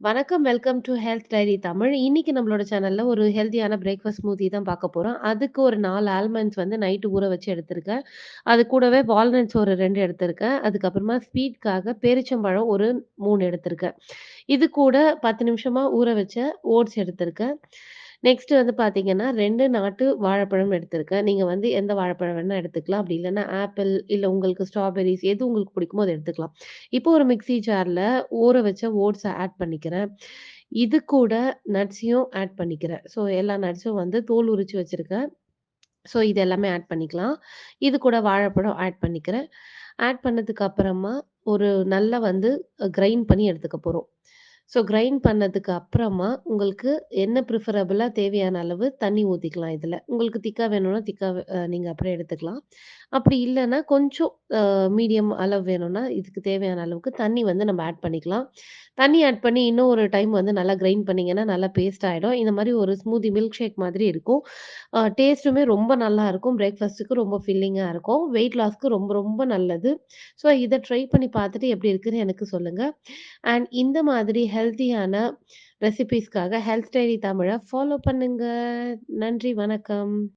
வணக்கம். Welcome to health diary Tamil. இன்னைக்கு நம்மளோட சேனல்ல ஒரு ஹெல்த்தியான பிரேக்ஃபாஸ்ட் ஸ்மூத்தி தான் பார்க்க போறோம். அதுக்கு ஒரு 4 ஆல்மண்ட்ஸ் வந்து நைட்டு ஊற வச்சு எடுத்திருக்கேன். அது கூடவே வால்நட்ஸ் ஒரு 2 எடுத்திருக்கேன். அதுக்கப்புறமா ஸ்வீட்க்காக பேரிச்சம்பழம் ஒரு 3 எடுத்திருக்கேன். இது கூட 10 நிமிஷமா ஊற வச்ச ஓட்ஸ் எடுத்திருக்கேன். நெக்ஸ்ட் வந்து பார்த்தீங்கன்னா, 2 நாட்டு வாழைப்பழம் எடுத்திருக்கேன். நீங்க வந்து எந்த வாழைப்பழம் வேணா எடுத்துக்கலாம். அப்படி இல்லன்னா ஆப்பிள், இல்ல உங்களுக்கு ஸ்ட்ராபெர்ரிஸ் எது உங்களுக்கு பிடிக்குமோ அத எடுத்துக்கலாம். இப்போ ஒரு மிக்ஸி ஜார்ல ஊற வச்ச ஓட்ஸ ஆட் பண்ணிக்கிறேன். இது கூட நட்ஸையும் ஆட் பண்ணிக்கிறேன். ஸோ எல்லா நட்ஸும் வந்து தோல் உரிச்சு வச்சிருக்கேன். ஸோ இது எல்லாமே ஆட் பண்ணிக்கலாம். இது கூட வாழைப்பழம் ஆட் பண்ணிக்கிறேன். ஆட் பண்ணதுக்கு அப்புறமா ஒரு நல்லா வந்து கிரைண்ட் பண்ணி எடுத்துக்க போறோம். ஸோ கிரைண்ட் பண்ணதுக்கு அப்புறமா உங்களுக்கு என்ன ப்ரிஃபரபிளா தேவையான அளவு தண்ணி ஊத்திக்கலாம் இதுல. உங்களுக்கு திக்கா வேணும்னா திக்கா நீங்க அப்புறம் எடுத்துக்கலாம். அப்படி இல்லன்னா கொஞ்சம் மீடியம் அளவு வேணும்னா, இதுக்கு தேவையான அளவுக்கு தண்ணி வந்து நம்ம ஆட் பண்ணிக்கலாம். தண்ணி ஆட் பண்ணி இன்னும் ஒரு டைம் வந்து நல்லா கிரைண்ட் பண்ணீங்கன்னா, நல்லா பேஸ்ட் ஆயிடும். இந்த மாரி ஒரு ஸ்மூத்தி மில்க் ஷேக் மாதிரி இருக்கும். டேஸ்ட்டுமே ரொம்ப நல்லாருக்கும். பிரேக்ஃபாஸ்ட்டுக்கு ரொம்ப ஃபில்லிங்கா இருக்கும். வெயிட் லாஸ்க்கு ரொம்ப ரொம்ப நல்லது. ஸோ இத ட்ரை பண்ணி பார்த்துட்டு எப்படி இருக்குன்னு எனக்கு சொல்லுங்க. அண்ட் இந்த மாதிரி ஹெல்த்தியான ரெசிபீஸ்க்காக ஹெல்த் டைரி தமிழ ஃபாலோ பண்ணுங்க. நன்றி, வணக்கம்.